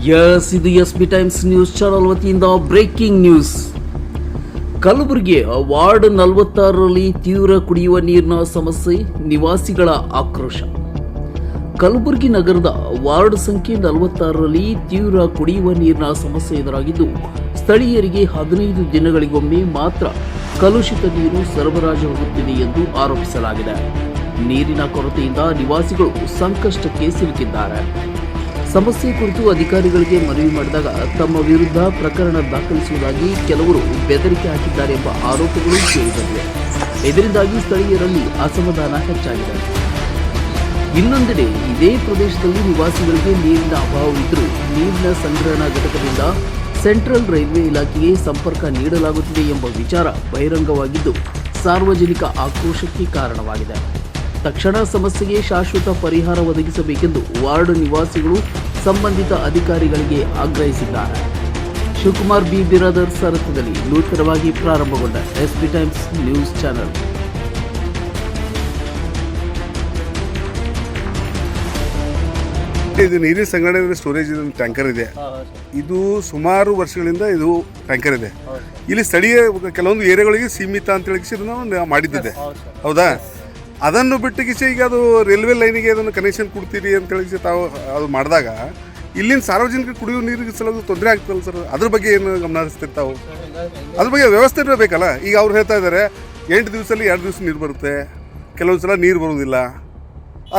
Yes, ಇದು SB times news channel ವತಿಯಿಂದ breaking news. Kalaburagi ward 46ರಲ್ಲಿ ತೀವ್ರ ಕುಡಿಯುವ ನೀರಿನ ಸಮಸ್ಯೆ, ನಿವಾಸಿಗಳ ಆಕ್ರೋಶ. ಕಲಬುರಗಿ ನಗರದ ವಾರ್ಡ್ ಸಂಖ್ಯೆ 46ರಲ್ಲಿ ತೀವ್ರ ಕುಡಿಯುವ ನೀರಿನ ಸಮಸ್ಯೆ ಎದುರಾಗಿದ್ದು, ಸ್ಥಳೀಯರಿಗೆ 15 ದಿನಗಳಿಗೊಮ್ಮೆ ಮಾತ್ರ ಕಲುಷಿತ ನೀರು ಸರಬರಾಜಾಗುತ್ತಿದೆ ಎಂದು ಆರೋಪಿಸಲಾಗಿದೆ. ನೀರಿನ ಕೊರತೆಯಿಂದ ನಿವಾಸಿಗಳು ಸಂಕಷ್ಟಕ್ಕೆ ಸಿಲುಕಿದ್ದಾರೆ. ಸಮಸ್ಯೆ ಕುರಿತು ಅಧಿಕಾರಿಗಳಿಗೆ ಮನವಿ ಮಾಡಿದಾಗ ತಮ್ಮ ವಿರುದ್ಧ ಪ್ರಕರಣ ದಾಖಲಿಸುವುದಾಗಿ ಕೆಲವರು ಬೆದರಿಕೆ ಹಾಕಿದ್ದಾರೆ ಎಂಬ ಆರೋಪಗಳು ಕೇಳಿಬಂದಿವೆ. ಇದರಿಂದಾಗಿ ಸ್ಥಳೀಯರಲ್ಲಿ ಅಸಮಾಧಾನ ಹೆಚ್ಚಾಗಿದೆ. ಇನ್ನೊಂದೆಡೆ ಇದೇ ಪ್ರದೇಶದಲ್ಲಿ ನಿವಾಸಿಗಳಿಗೆ ನೀರಿನ ಅಭಾವವಿದ್ದರೂ ನೀರಿನ ಸಂಗ್ರಹಣಾ ಘಟಕದಿಂದ ಸೆಂಟ್ರಲ್ ರೈಲ್ವೆ ಇಲಾಖೆಗೆ ಸಂಪರ್ಕ ನೀಡಲಾಗುತ್ತಿದೆ ಎಂಬ ವಿಚಾರ ಬಹಿರಂಗವಾಗಿದ್ದು ಸಾರ್ವಜನಿಕ ಆಕ್ರೋಶಕ್ಕೆ ಕಾರಣವಾಗಿದೆ. ತಕ್ಷಣ ಸಮಸ್ಯೆಗೆ ಶಾಶ್ವತ ಪರಿಹಾರ ಒದಗಿಸಬೇಕೆಂದು ವಾರ್ಡ್ ನಿವಾಸಿಗಳು ಸಂಬಂಧಿತ ಅಧಿಕಾರಿಗಳಿಗೆ ಆಗ್ರಹಿಸಿದ್ದಾರೆ. ಶಿವಕುಮಾರ್ ಬಿ ಬಿರಾದರ್ ಸಾರಥ್ಯದಲ್ಲಿ ನೂತನವಾಗಿ ಪ್ರಾರಂಭಗೊಂಡ ಎಸ್.ಬಿ ಟೈಮ್ಸ್ ನ್ಯೂಸ್ ಚಾನೆಲ್. ಇದು ನೀರಿನ ಸಂಗ್ರಹಣೆ ಸ್ಟೋರೇಜ್ ಟ್ಯಾಂಕರ್ ಇದೆ. ಇದು ಸುಮಾರು ವರ್ಷಗಳಿಂದ ಇದು ಟ್ಯಾಂಕರ್ ಇದೆ. ಇಲ್ಲಿ ಸ್ಥಳೀಯ ಕೆಲವೊಂದು ಏರಿಯಾಗಳಿಗೆ ಸೀಮಿತ ಅಂತ ಹೇಳಿ ಇದನ್ನು ಮಾಡಿದ್ದಿದೆ. ಹೌದಾ? ಅದನ್ನು ಬಿಟ್ಟು ಈಗ ಅದು ರೈಲ್ವೆ ಲೈನಿಗೆ ಅದನ್ನು ಕನೆಕ್ಷನ್ ಕೊಡ್ತೀರಿ ಅಂತ ಹೇಳಿ ತಾವು ಅದು ಮಾಡಿದಾಗ ಇಲ್ಲಿನ ಸಾರ್ವಜನಿಕ ಕುಡಿಯುವ ನೀರಿಗೆ ಸಲುವಾಗಿ ತೊಂದರೆ ಆಗ್ತಲ್ಲ ಸರ್. ಅದ್ರ ಬಗ್ಗೆ ಏನು ಗಮನ ಹರಿಸ್ತಿರ್ತಾವೆ? ಅದ್ರ ಬಗ್ಗೆ ವ್ಯವಸ್ಥೆ ಇರಬೇಕಲ್ಲ. ಈಗ ಅವ್ರು ಹೇಳ್ತಾ ಇದ್ದಾರೆ 8 ದಿವಸದಲ್ಲಿ 2 ದಿವಸ ನೀರು ಬರುತ್ತೆ, ಕೆಲವೊಂದು ಸಲ ನೀರು ಬರೋದಿಲ್ಲ.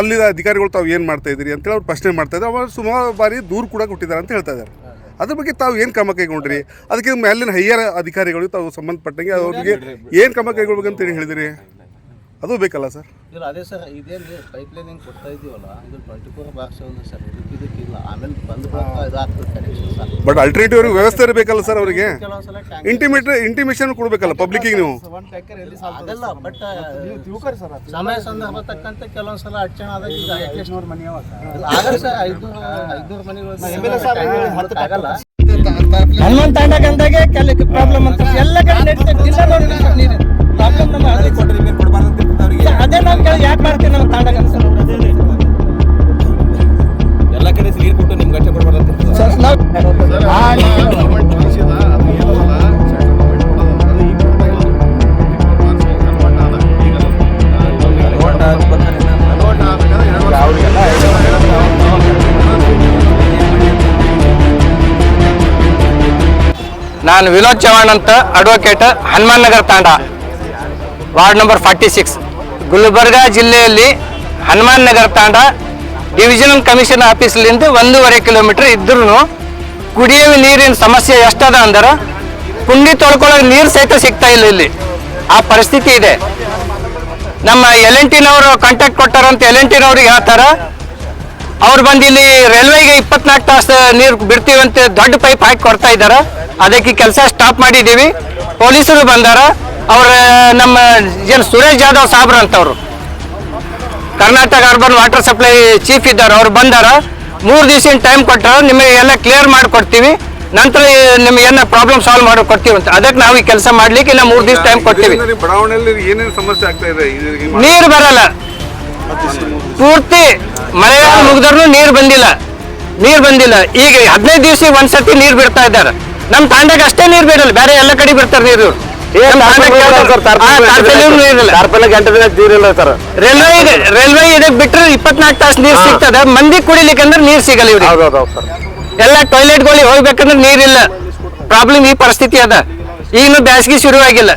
ಅಲ್ಲಿನ ಅಧಿಕಾರಿಗಳು ತಾವು ಏನು ಮಾಡ್ತಾ ಇದ್ದೀರಿ ಅಂತೇಳಿ ಅವ್ರು ಪ್ರಶ್ನೆ ಮಾಡ್ತಾ ಇದ್ದಾರೆ. ಅವರು ಸುಮಾರು ಬಾರಿ ದೂರು ಕೂಡ ಕೊಟ್ಟಿದ್ದಾರೆ ಅಂತ ಹೇಳ್ತಾ ಇದ್ದಾರೆ. ಅದ್ರ ಬಗ್ಗೆ ತಾವು ಏನು ಕ್ರಮ ಕೈಗೊಂಡ್ರಿ? ಅದಕ್ಕೆ ಮೇಲಿನ ಹೈಯರ್ ಅಧಿಕಾರಿಗಳು ತಾವು ಸಂಬಂಧಪಟ್ಟಂಗೆ ಅವ್ರಿಗೆ ಏನು ಕ್ರಮ ಕೈಗೊಳ್ಬೇಕಂತೇಳಿ ಹೇಳಿದಿರಿ? ಅದು ಬೇಕಲ್ಲ ಸರ್? ಇಲ್ಲ, ಅದೇ ಸರ್, ಇದೇನು ಪೈಪ್ ಲೈನ್ ಹೆಂಗೆ ಕೊಡ್ತಾ ಇದೀವಲ್ಲ, ಇದು 24 ಬಾಕ್ಸ್ ಒಂದು ಸರ್, ಇದಕ್ಕಿಲ್ಲ. ಆಮೇಲೆ ಬಂದು ಇದಾಗ್ತದೆ ಕನೆಕ್ಷನ್ ಸರ್. ಬಟ್ ಅಲ್ಟರ್ನೇಟಿವ್ ಅವ್ರಿಗೆ ವ್ಯವಸ್ಥೆ ಇರಬೇಕಲ್ಲ ಸರ್. ಅವರಿಗೆ ಇಂಟಿಮೇಷನ್ ಕೊಡಬೇಕಲ್ಲ ಪಬ್ಲಿಕ್ಕಿಗೆ ನೀವು. ಅದೆಲ್ಲ ಬಟ್ ಸಮಯ ಸಂದರ್ಭ ತಕ್ಕಂತೆ ಕೆಲವೊಂದ್ಸಲ ಅಡಚಣೆ ಆದಾಗ ಆಗಲ್ಲ ಸರ್. 500 ಮನೆಗಳು ಆಗಲ್ಲ. ಹನುಮಂತ ತಾಂಡಾಗೆ ಕೆಲವು ಪ್ರಾಬ್ಲಮ್ ಅಂತ ಎಲ್ಲ ಕಡೆ ನಡೀತದೆ. ಪ್ರಾಬ್ಲಮ್ ನಮ್ಮ ಅದೇ ನಾವು ಯಾಕೆ ಮಾಡ್ತೀವಿ ನಮ್ಮ ತಾಂಡಾಗ ಎಲ್ಲ ಕಡೆ ನೀರು ಕೊಟ್ಟು ನಿಮ್ಗೆ ಅಷ್ಟೇ ಕೊಡ್ಬಾರ್ದು. ನಾನು ವಿನೋದ್ ಚವಾಣ್ ಅಂತ, ಅಡ್ವೊಕೇಟ್, ಹನುಮಾನ್ ನಗರ ತಾಂಡ, ವಾರ್ಡ್ ನಂಬರ್ 46, ಗುಲ್ಬರ್ಗಾ ಜಿಲ್ಲೆಯಲ್ಲಿ ಹನುಮಾನ್ ನಗರ ತಾಂಡ ಡಿವಿಷನಲ್ ಕಮಿಷನ್ ಆಫೀಸ್ಲಿಂದ 1.5 ಕಿಲೋಮೀಟರ್ ಇದ್ರೂ ಕುಡಿಯುವ ನೀರಿನ ಸಮಸ್ಯೆ ಎಷ್ಟದ ಅಂದ್ರೆ ಕುಂಡಿ ತೊಳ್ಕೊಳ್ಳೋ ನೀರು ಸಹಿತ ಸಿಗ್ತಾ ಇಲ್ಲ. ಇಲ್ಲಿ ಆ ಪರಿಸ್ಥಿತಿ ಇದೆ. ನಮ್ಮ L&Tನವರು ಕಾಂಟ್ಯಾಕ್ಟ್ ಕೊಟ್ಟಾರಂತ L&Tನವ್ರಿಗೆ ಹೇಳ್ತಾರ. ಅವ್ರು ಬಂದು ಇಲ್ಲಿ ರೈಲ್ವೆಗೆ 24 ತಾಸು ನೀರು ಬಿಡ್ತೀವಂತೆ ದೊಡ್ಡ ಪೈಪ್ ಹಾಕಿ ಕೊಡ್ತಾ ಇದ್ದಾರೆ. ಅದಕ್ಕೆ ಕೆಲಸ ಸ್ಟಾಪ್ ಮಾಡಿದ್ದೀವಿ. ಪೊಲೀಸರು ಬಂದಾರ. ಅವ್ರ ನಮ್ಮ ಏನು ಸುರೇಶ್ ಜಾಧವ್ ಸಾಬ್ರ ಅಂತವ್ರು Karnataka urban water supply chief ಇದ್ದಾರೆ. ಅವ್ರು ಬಂದಾರ. 3 ದಿವಸ ಟೈಮ್ ಕೊಟ್ಟಾರ. ನಿಮಗೆ ಎಲ್ಲ ಕ್ಲಿಯರ್ ಮಾಡಿಕೊಡ್ತೀವಿ, ನಂತರ ನಿಮ್ಗೆ ಏನ ಪ್ರಾಬ್ಲಮ್ ಸಾಲ್ವ್ ಮಾಡಿ ಕೊಡ್ತೀವಿ ಅಂತ. ಅದಕ್ಕೆ ನಾವು ಈ ಕೆಲಸ ಮಾಡ್ಲಿಕ್ಕೆ ಇನ್ನು 3 ದಿವಸ ಟೈಮ್ ಕೊಡ್ತೀವಿ. ಏನೇನು ಸಮಸ್ಯೆ ಆಗ್ತಾ ಇದೆ? ನೀರು ಬರಲ್ಲ. ಪೂರ್ತಿ ಮಳೆಗಾಲ ಮುಗಿದ್ರೂ ನೀರು ಬಂದಿಲ್ಲ. ಈಗ 15 ದಿವಸ ಒಂದ್ಸತಿ ನೀರು ಬಿಡ್ತಾ ಇದ್ದಾರೆ. ನಮ್ಮ ತಾಂಡಾಗ ಅಷ್ಟೇ ನೀರು ಬಿಡಲ್ಲ, ಬೇರೆ ಎಲ್ಲ ಕಡೆ ಬಿಡ್ತಾರೆ ನೀರು. ರೈಲ್ವೆ ಇದಕ್ಕೆ ಬಿಟ್ಟರೆ 24 ತಾಸು ನೀರು ಸಿಗ್ತದೆ. ಮಂದಿ ಕುಡಿಲಿಕ್ಕೆ ಅಂದ್ರೆ ನೀರು ಸಿಗಲ್ಲ ಇವ್ರಿಗೆ. ಎಲ್ಲ ಟಾಯ್ಲೆಟ್ಗಳಿಗೆ ಹೋಗ್ಬೇಕಂದ್ರೆ ನೀರಿಲ್ಲ. ಪ್ರಾಬ್ಲಮ್ ಈ ಪರಿಸ್ಥಿತಿ ಅದ. ಈಗಿನ ಬೇಸಿಗೆ ಶುರುವಾಗಿಲ್ಲ.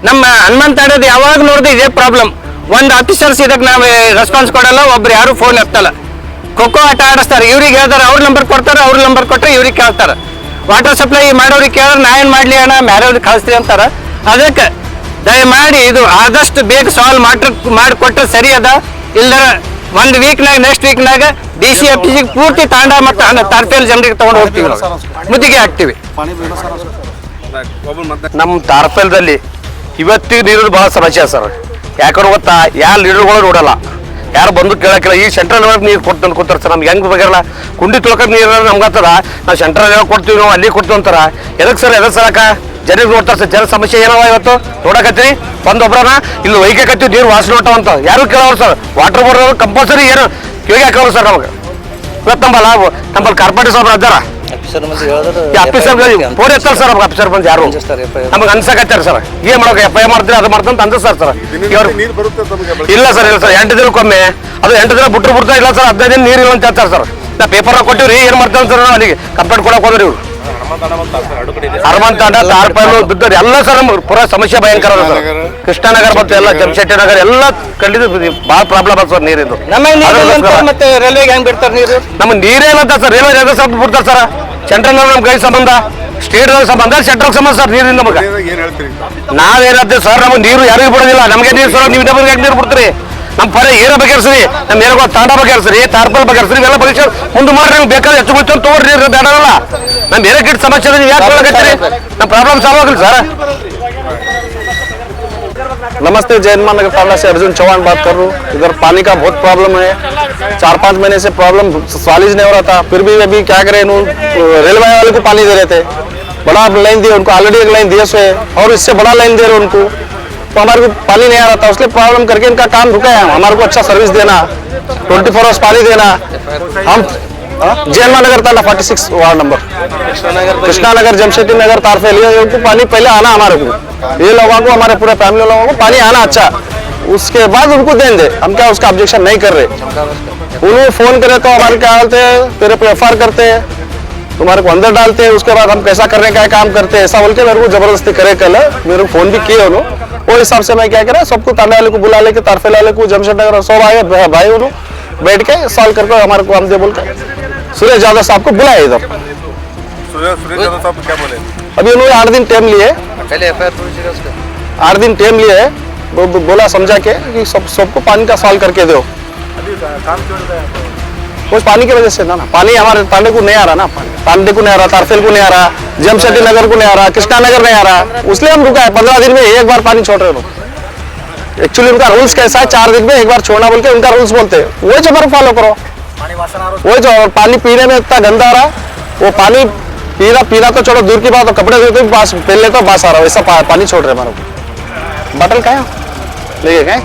ನಮ್ಮ ಹನುಮಂತ ತಾಂಡದ ಯಾವಾಗ ನೋಡಿದ್ರೆ ಇದೇ ಪ್ರಾಬ್ಲಮ್. ಒಂದು ಆಫೀಸರ್ಸ್ ಇದಕ್ಕೆ ನಾವು ರೆಸ್ಪಾನ್ಸ್ ಕೊಡಲ್ಲ, ಒಬ್ರು ಯಾರು ಫೋನ್ ಎತ್ತಲ್ಲ. ಖೋಖೋ ಆಟ ಆಡಿಸ್ತಾರೆ. ಇವ್ರಿಗೆ ಹೇಳ್ತಾರೆ, ಅವ್ರ ನಂಬರ್ ಕೊಡ್ತಾರೆ. ಅವ್ರ ನಂಬರ್ ಕೊಟ್ಟರೆ ಇವ್ರಿಗೆ ಕೇಳ್ತಾರೆ. ವಾಟರ್ ಸಪ್ಲೈ ಮಾಡೋರಿಗೆ ಕೇಳಿದ್ರೆ ನಾ ಏನು ಮಾಡಲಿ ಅಣ್ಣ, ಬೇರೆಯವ್ರಿಗೆ ಕಳಿಸ್ತೀವಿ ಅಂತಾರೆ. ಅದಕ್ಕೆ ದಯಮಾಡಿ ಇದು ಆದಷ್ಟು ಬೇಗ ಸಾಲ್ವ್ ಮಾಡಿಕೊಟ್ರೆ ಸರಿ ಅದ. ಇಲ್ಲರ 1 ವೀಕ್ನಾಗ ನೆಕ್ಸ್ಟ್ ವೀಕ್ನಾಗ DCFTಗೆ ಪೂರ್ತಿ ತಾಂಡ ಮತ್ತು ತಾರ್ಪೇಲ್ ಜನರಿಗೆ ತೊಗೊಂಡು ಹೋಗ್ತೀವಿ, ಮುದ್ದಿಗೆ ಹಾಕ್ತೀವಿ. ನಮ್ಮ ತಾರ್ಪೇಲ್ದಲ್ಲಿ ಇವತ್ತಿಗೆ ನೀರು ಭಾಳ ಸಮಸ್ಯೆ ಸರ್. ಯಾಕಂದ್ರೆ ಗೊತ್ತಾ, ಯಾರು ಲೀಡರ್ಗಳು ನೋಡಲ್ಲ, ಯಾರು ಬಂದು ಕೇಳಕ್ಕಿಲ್ಲ. ಈ ಸೆಂಟ್ರಲ್ ಒಳಗೆ ನೀರು ಕೊಡ್ತಾನೆ ಕೂತಾರೆ ಸರ್. ನಮ್ಗೆ ಹೆಂಗೆ ಬಗೆಲ್ಲ ಕುಂಡಿ ತೊಳ್ಕೊಂಡು ನೀರು ನಮ್ಗೆ ಆಗ್ತದ. ನಾವು ಸೆಂಟ್ರಲ್ ಒಳಗೆ ಕೊಡ್ತೀವಿ, ನಾವು ಅಲ್ಲಿ ಕೊಡ್ತೀವಿ ಅಂತಾರ. ಎದಕ್ಕೆ ಸರ್? ಎದಕ್ಕೆ ಸಲಕ ಜನರಿಗೆ ನೋಡ್ತಾರೆ ಸರ್. ಜನ ಸಮಸ್ಯೆ ಏನವ ಇವತ್ತು ನೋಡಕತ್ತೀವಿ. ಒಂದೊಬ್ಬರನ್ನ ಇಲ್ಲಿ ಒಯ್ಕತ್ತೀವಿ, ನೀರು ವಾಸನೆ ಹೊಂಟಾವ ಅಂತ ಯಾರು ಕೇಳೋರು ಸರ್. ವಾಟರ್ ಬೋರ್ಡ್ ಕಂಪಲ್ಸರಿ ಏನು ಕಿವಿಗೆ ಹಾಕೋರು ಸರ್ ನಮಗೆ. ಇವತ್ತು ನಮ್ಮಲ್ಲಿ ಕಾರ್ಪೊರೇಟರ್ ಸಾಬ್ರು ಅದಾರ. ಆಫೀಸರ್ ಮಂದಿ ಹೇಳಿದ್ರೆ ಆಫೀಸರ್ ಫೋನ್ ಎತ್ತಲ್ಲ ಸರ್ ಆಫೀಸರ್ ಬಂದು ಯಾರು ನಮಗೆ ಅನ್ಸಕತ್ತಾರ ಸರ್ ಏನ್ ಮಾಡೋಕೆ FIR ಮಾಡ್ತೀರಿ ಅದು ಮಾಡ್ತಂತ ಅನ್ಸರ್ ಸರ್ ಇವ್ರು ನೀರು ಬರುತ್ತೆ ತಮಗೆ ಇಲ್ಲ ಸರ್ 8 ದಿನಕ್ಕೊಮ್ಮೆ ಅದು 8 ದಿನ ಬಿಡ್ತಾ ಇಲ್ಲ ಸರ್ 15 ದಿನ ನೀರು ಇಲ್ಲ ಅಂತ ಹೇಳ್ತಾರೆ ಸರ್ ನಾ ಪೇಪರ್ ಕೊಟ್ಟಿವ್ರಿ ಏನ್ ಮಾಡ್ತೇವೆ ಸರ್ ಅಲ್ಲಿಗೆ ಕಂಪ್ಲೇಂಟ್ ಕೊಡಕ್ ಹೋದ್ರಿ ಇವ್ರು ಹನುಮಂತ ತಾಂಡ ತಾರ್ಪೈಲು ಬಿದ್ದವ್ರು ಎಲ್ಲ ಸರ್ ನಮ್ಗೆ ಪೂರಾ ಸಮಸ್ಯೆ ಭಯಂಕರ ಅದ ಸರ್ ಕೃಷ್ಣನಗರ ಮತ್ತು ಎಲ್ಲ ಜಮಶೆಟ್ಟಿ ನಗರ ಎಲ್ಲ ಖಂಡಿತ ಭಾಳ ಪ್ರಾಬ್ಲಮ್ ಅದ ಸರ್ ನೀರಿಂದು ಮತ್ತೆ ರೈಲ್ವೆಗೆ ಹೆಂಗ್ ಬಿಡ್ತಾರೆ ನೀರು ನಮ್ಮ ನೀರೇನಂತ ಸರ್ ರೈಲ್ವೆ ಜಾಗ ಸ್ವಲ್ಪ ಬಿಡ್ತಾರೆ ಸರ್ ಸೆಂಟ್ರಲ್ ನಮ್ಮ ಕೈ ಸಂಬಂಧ ಸ್ಟೇಟ್ ಸಂಬಂಧ ಸೆಂಟ್ರಲ್ ಸಂಬಂಧ ಸರ್ ನೀರಿಂದ ನಮಗೆ ಏನ್ ಹೇಳ್ತೀರಿ ನಾವೇನಂತೀವಿ ಸರ್ ನಮಗೆ ನೀರು ಯಾರಿಗೂ ಬಿಡೋದಿಲ್ಲ ನಮಗೆ ನೀರು ಸರ್ ನೀವು ನಮಗೆ ಯಾಕೆ ನೀರು ಬಿಡ್ತೀರಿ ನಮ್ಮ ಪರ ಏರ ಬಗೆಹರಿಸ್ರಿ ನಮ್ಮ ಏರಿಯಾಗ ತಾಂಡ ಬಗೆಹರಿಸ್ರಿ ತಾರ್ಪಲ್ ಬಗೆಹರಿಸ್ರಿ ಇವೆಲ್ಲ ಪರೀಕ್ಷೆ ಮುಂದೆ ಮಾಡ್ರಿ ನೀವು ಬೇಕಾದ್ರೆ ಹೆಚ್ಚು ಮುಚ್ಚು ತೋರ್ರಿ ಬೇಡಲ್ಲ ನಮ್ಮ ಬೇರೆ ಕಿಟ್ ಸಮಸ್ಯೆ ನೀವು ಯಾಕೆ ಹೇಳಕತ್ತೀರಿ ನಮ್ಮ ಪ್ರಾಬ್ಲಮ್ ಸಾಲ್ವ್ ಆಗಿಲ್ಲ ಸರ್ नमस्ते जैनमान नगर पाला से अर्जुन चौहान बात कर रहा हूँ। इधर पानी का बहुत प्रॉब्लम है, 4-5 महीने से प्रॉब्लम सॉलिज नहीं हो रहा था, फिर भी अभी क्या करें, रेलवे वाले को पानी दे रहे थे, बड़ा लाइन दिया उनको, ऑलरेडी एक लाइन दिया सो है और इससे बड़ा लाइन दे रहे उनको, तो हमारे को पानी नहीं आ रहा था, उसलिए प्रॉब्लम करके इनका काम रुका है। हमारे को अच्छा सर्विस देना, 24 आवर्स पानी देना। हम जैनमान नगर ताला 46 वार्ड नंबर कृष्णा नगर जमशेदी नगर तारफेल उनको पानी पहले आना हमारे को, ये लोगों को हमारे पूरे फैमिली लोगों को पानी आना अच्छा, उसके बाद उनको देंगे। हम क्या उसका ऑब्जेक्शन नहीं कर रहे। उन्होंने फोन करे तो हमारे क्या डालते हैं, तेरे पे FIR करते हैं, तुम्हारे को अंदर डालते हैं, उसके बाद हम कैसा करने का काम करते हैं, ऐसा बोल के मेरे को जबरदस्ती करे। कल मेरे को फोन भी किए उन्होंने, वो हिसाब से मैं क्या करा, सबको तांडा वाले को बुला लेके तारफेल वाले को जमशेद नगर सब आए भाई, उन्होंने बैठ के सॉल्व करके हमारे को हम दे बोल के सुरेश यादव साहब को बुलाया इधर। सुरेश यादव साहब क्या बोले? अभी उन्होंने 8 दिन टाइम लिए, पहले FIR पूछिएगा उसका 8 दिन टाइम लिए है, बोला समझा के कि सबको पानी का सॉल्व करके दो। वो पानी की वजह से ना पानी हमारे तांडे को नहीं आ रहा ना, तांडे को नहीं आ रहा, तारफेल को नहीं आ रहा, जमशेदी नगर को नहीं आ रहा, कृष्णा नगर नहीं आ रहा, इसलिए हम रुका है। 15 दिन में एक बार पानी छोड़ रहे हो। एक्चुअली उनका रूल्स कैसा है, 4 दिन में एक बार छोड़ना बोल के उनका रूल्स बोलते हैं, वो जो बार फॉलो करो। वो जो पानी पीने में इतना गंदा आ रहा, वो पानी पीना तो छोड़ो दूर की बात, तो कपड़े धोते पहले तो बास आ रहा है, वैसा पानी छोड़ रहे हमारे को। बटल का है लेके गए